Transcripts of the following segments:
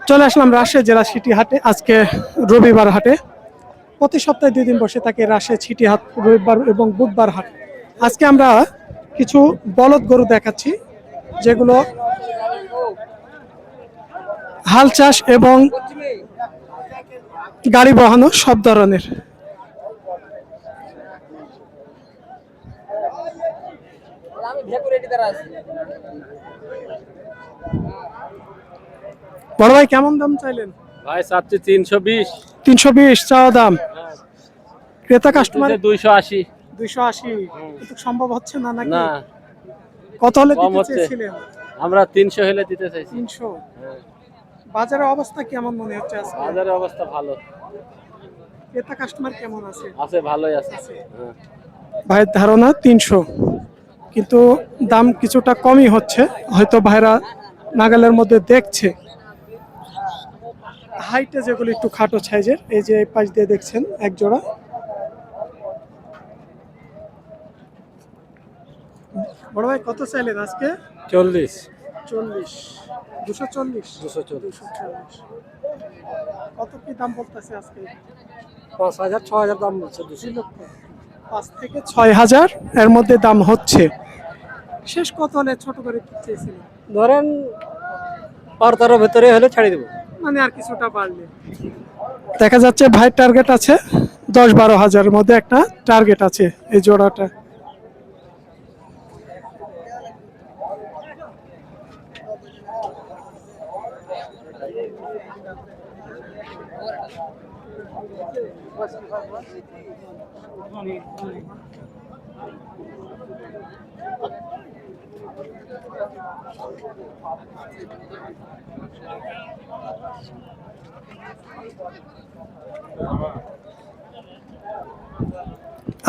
চলে আসলাম রাজশাহী জেলা সিটি হাটে। আজকে রবিবার হাটে, প্রতি সপ্তাহে 2 দিন বসে থাকে রাজশাহী সিটি হাট, রবিবার এবং বুধবার হাট। আজকে আমরা কিছু বলদ গরু দেখাচ্ছি, যেগুলো হাল চাষ এবং গাড়ি বহানো সব ধরনের। বড় ভাই, কেমন দাম চাইলেন? ভাই চাচ্ছি 320। 320 চাওয়া দাম। ক্রেতা কাস্টমার 280। 280 কিন্তু সম্ভব হচ্ছে না নাকি? না, কত হলে কম দিতে হচ্ছে। চেয়েছিলেন? আমরা 300 হলে দিতে চাইছি। 300। হ্যাঁ, বাজারের অবস্থা কেমন মনে হচ্ছে আজকে? বাজারের অবস্থা ভালো ক্রেতা কাস্টমার কেমন আছে? আছে, ভালোই আছে। হ্যাঁ। ভাইয়ের ধারণা 300, কিন্তু দাম কিছুটা কমই হচ্ছে, হয়তো ভাইরা নাগালের মধ্যে দেখছে। হাইটে যেগুলো একটু খাটো সাইজের, এই যে এই পাশ দিয়ে দেখছেন এক জোড়া। বড় ভাই, কত চাইলেন আজকে? 40। 40। 240। 240। কত কি দাম বলতেছে আজকে? 5000 6000 দাম বলছে। 2 লক্ষ 5 থেকে 6000 এর মধ্যে দাম হচ্ছে। শেষ কত হলে ছোট করে চেয়েছিলেন? ধরেন 12-13 ভিতরে হলে ছাড়ি দেবো। মানে আর কিছুটা বাড়লে। দেখা যাচ্ছে ভাই টার্গেট আছে 10-12 হাজারের মধ্যে, একটা টার্গেট আছে এই জোড়াটা।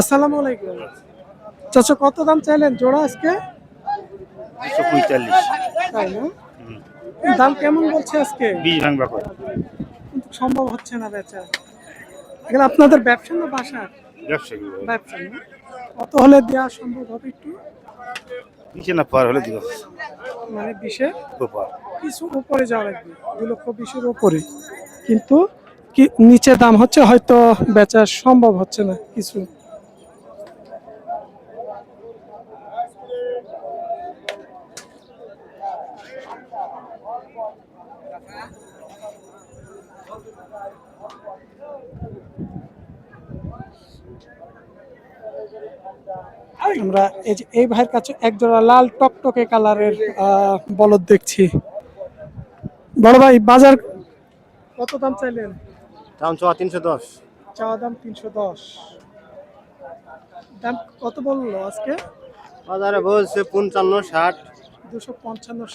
আসসালামু আলাইকুম চাচা, কত দাম চাইলেন জোড়া আজকে? 245। তাই না? দাম কেমন বলছে আজকে? 20 ভাঙবা করে। কিন্তু সম্ভব হচ্ছে না বেচা। এগুলো আপনাদের ব্যবসা না বাসা? ব্যবসা কি ব্যবসা না? কত হলে দেওয়া সম্ভব হবে একটু? নিচে না পার হলে দিব। মানে 20-এর উপর। কিছু উপরে যাওয়া লাগবে, 2,20,000 উপরে। কিন্তু কি নিচে দাম হচ্ছে, হয়তো বেচা সম্ভব হচ্ছে না কিছু। আমরা এই যে এই ভাইয়ের কাছে একজোড়া লাল টকটকে কালারের বলদ দেখছি। বড় ভাই, বাজার কত দাম চাইলেন? দাম চাওয়া 310। চাওয়া দাম 310। দাম কত বললো আজকে? বাজারে বলছে 55 60। 255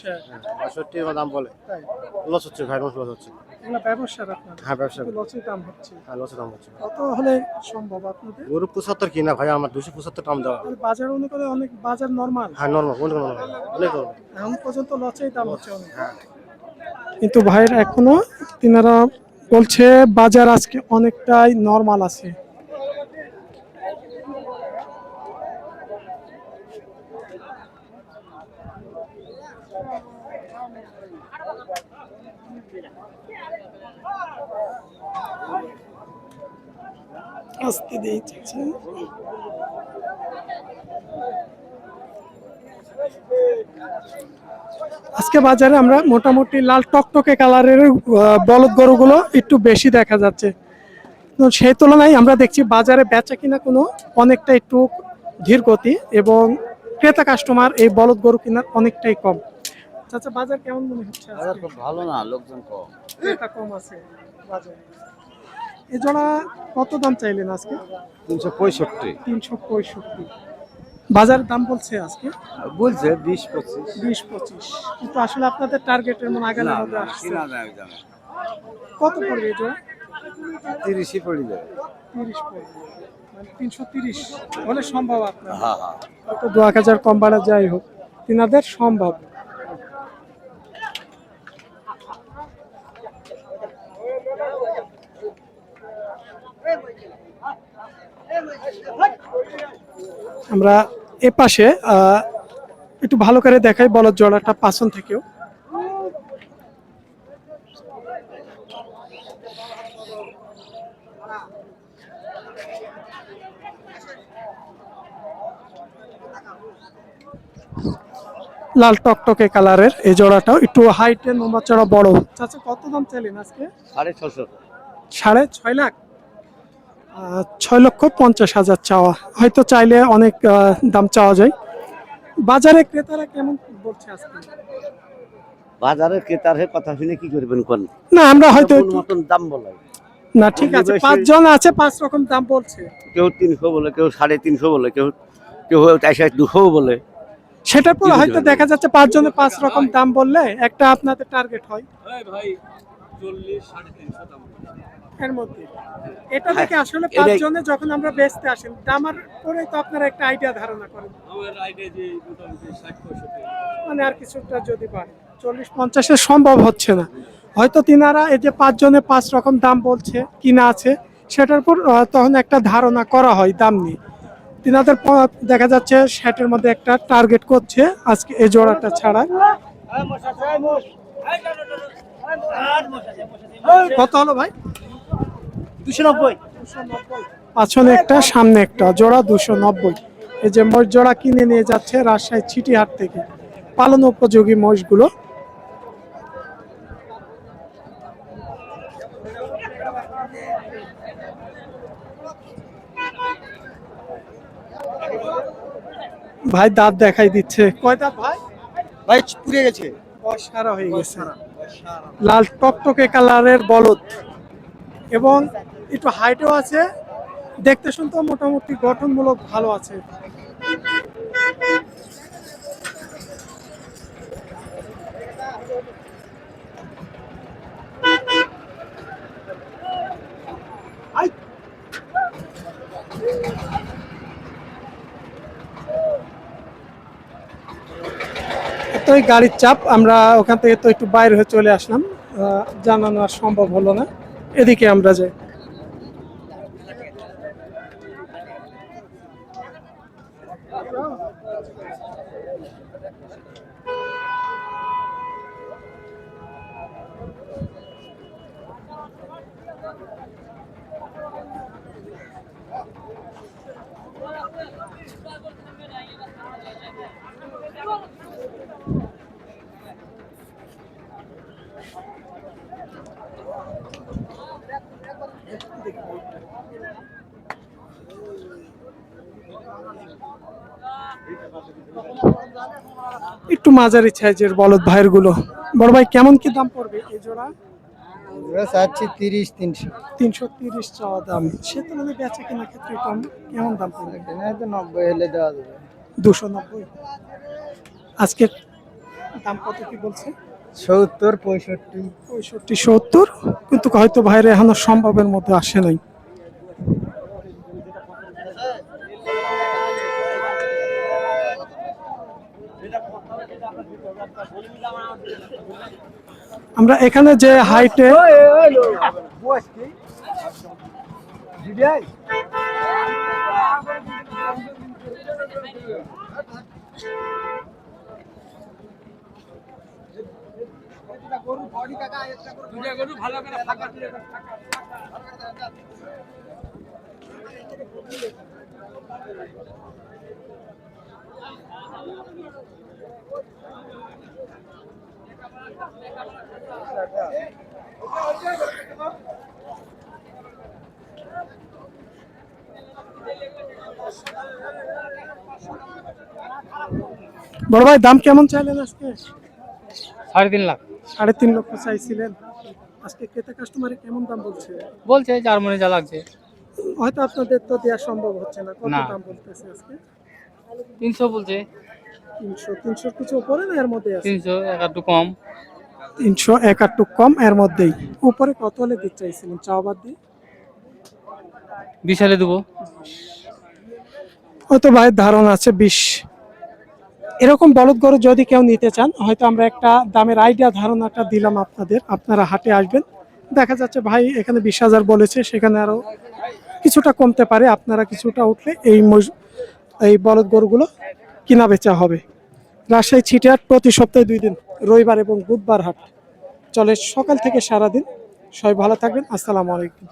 62 দাম বলে। তাই? লস হচ্ছে ভাই, লস হচ্ছে। এগুলো ব্যবসার আপনার? হ্যাঁ, ব্যবসা। লসের দাম হচ্ছে। হ্যাঁ, লসের দাম হচ্ছে। কত হলে সম্ভব আপনাদের? গরু 75 কিনা ভাই, আমার 275 দাম দেওয়া। তাহলে বাজার অনুযায়ী অনেক বাজার নরমাল। হ্যাঁ, নরমাল, নরমাল, অনেক নরমাল। এখন পর্যন্ত লসেই দাম হচ্ছে অনেক। কিন্তু ভাইয়ের এখনো তিনারা বলছে বাজার আজকে অনেকটাই নরমাল আছে। আস্তে দিয়ে চলছে। আজকে বাজারে আমরা মোটামুটি লাল টকটকে কালারের বলদ গরুগুলো একটু বেশি দেখা যাচ্ছে। তো সেই তুলনায় আমরা দেখছি বাজারে বেচা কিনা কোনো অনেকটা একটু ধীর গতি, এবং ক্রেতা কাস্টমার এই বলদ গরু কেনার অনেকটাই কম। আচ্ছা, বাজার কেমন মনে হচ্ছে? বাজার খুব ভালো না, লোকজন কম। ক্রেতা কম আছে বাজারে। এই জোড়া কত দাম চাইলেন আজকে? 365 365। বাজার দাম বলছে আজকে বলছে 20-25। 20-25, কিন্তু আসলে আপনাদের টার্গেটের মনে আগামী মধ্যে আসছে। কিনা যায় জানে কত পড়বে এই জোড়া? 30ই পড়ে যাবে। 30 পড়বে, মানে 330 হলে সম্ভব আপনার? হ্যাঁ হ্যাঁ। হয়তো 2,000 কম বাড়া, যাই হোক তিনাদের সম্ভব। আমরা এ পাশে একটু ভালো করে দেখাই বলদ জোড়াটা পাছন থেকেও। লাল টকটকে কালারের এই জোড়াটাও একটু হাইটের লম্বা চড়া বড়। চাচা কত দাম চাইলেন আজকে? 650। 6.5 লাখ। 6,50,000 চাওয়া, হয়তো চাইলে অনেক দাম চাওয়া যায়। বাজারে ক্রেতারা কেমন বলছে আজকে? বাজারে ক্রেতার হয়ে কথা শুনে কি করবেন কোন? না আমরা হয়তো মন একটু- মতন দাম বলে। না ঠিক আছে, 5 জন আছে, 5 রকম দাম বলছে। কেউ 300 বলে, কেউ 350 বলে, কেউ 200 বলে। সেটার পর কি হয়তো বুঝবেন? দেখা যাচ্ছে 5 জনে 5 রকম দাম বললে একটা আপনাদের টার্গেট হয় এর মধ্যে। এটা থেকে আসলে 5 এটাই- জনে যখন আমরা বেচতে আসেন দামার পরে তো আপনারা একটা আইডিয়া ধারণা করেন, মানে আর কিছুটা যদি বাড়ে 40-50 সম্ভব হচ্ছে না। হয়তো তিনারা এই যে 5 জনে 5 রকম দাম বলছে কিনা আছে, সেটার পর তখন একটা ধারণা করা হয় দাম নিয়ে। তিনাদের দেখা যাচ্ছে 60-এর মধ্যে একটা টার্গেট করছে আজকে এই জোড়াটা ছাড়া। কত হলো ভাই? 290। পাছনে একটা সামনে একটা, জোড়া 290। এই যে মোষ জোড়া কিনে নিয়ে যাচ্ছে রাজশাহী চিটিহাট থেকে পালন উপযোগী মোষগুলো। ভাই দাঁত দেখাই দিচ্ছে, কয় দাঁত ভাই? ভাই পুড়ে গেছে। বয়স সারা হয়ে গেছে। লাল টকটকে কালারের বলদ এবং একটু হাইটও আছে, দেখতে শুনতে মোটামুটি গঠনমূলক ভালো আছে। তো এই গাড়ির চাপ, আমরা ওখান থেকে তো একটু বাইরে হয়ে চলে আসলাম, জানানো আর সম্ভব হলো না। এদিকে আমরা যাই। একটু মাঝারি সাইজের বলদ ভাইয়ের গুলো। বড় ভাই কেমন কি দাম পড়বে এই জোড়া? চাচ্ছি 30-300। 330 চাওয়া দাম, সে তুলনায় বেচা কেনার ক্ষেত্রে কেমন দাম পড়বে? তো 90 হলে দেওয়া যাবে। 290। আজকের দাম কত কি বলছে? 70, 65। 65-70, কিন্তু হয়তো ভাইরে এখনো সম্ভবের মধ্যে আসে নাই। আমরা এখানে যে হাইটে বড় ভাই দাম কেমন চাইলেন আজকে? 3.5 লাখ 3.5 লক্ষ চাইছিলেন। আজকে ক্রেতা কাস্টমারে কেমন দাম বলছে? বলছে, যার মনে যা লাগছে। হয়তো আপনাদের তো দেওয়া সম্ভব হচ্ছে না, কত না। দাম বলতেছে আজকে? 300 বলছে। 300 কিছু উপরে না এর মধ্যে আছে? 300 একটু কম। 300 একটু কম এর মধ্যেই। উপরে কত হলে দিতে চাইছিলেন চাওয়া বাদ দিয়ে? 20 হলে দেবো। হয়তো ভাইয়ের ধারণা আছে 20। এরকম বলদ গরু যদি কেউ নিতে চান, হয়তো আমরা একটা দামের আইডিয়া ধারণাটা দিলাম আপনাদের, আপনারা হাটে আসবেন, দেখা যাচ্ছে ভাই এখানে 20,000 বলেছে, সেখানে আরো কিছুটা কমতে পারে। আপনারা কিছুটা উঠলে এই বলদ গরুগুলো কিনা বেচা হবে। রাজশাহী চিটিহাট প্রতি সপ্তাহে 2 দিন, রবিবার এবং বুধবার হাট চলে সকাল থেকে সারাদিন। সবাই ভালো থাকবেন। আসসালামু আলাইকুম।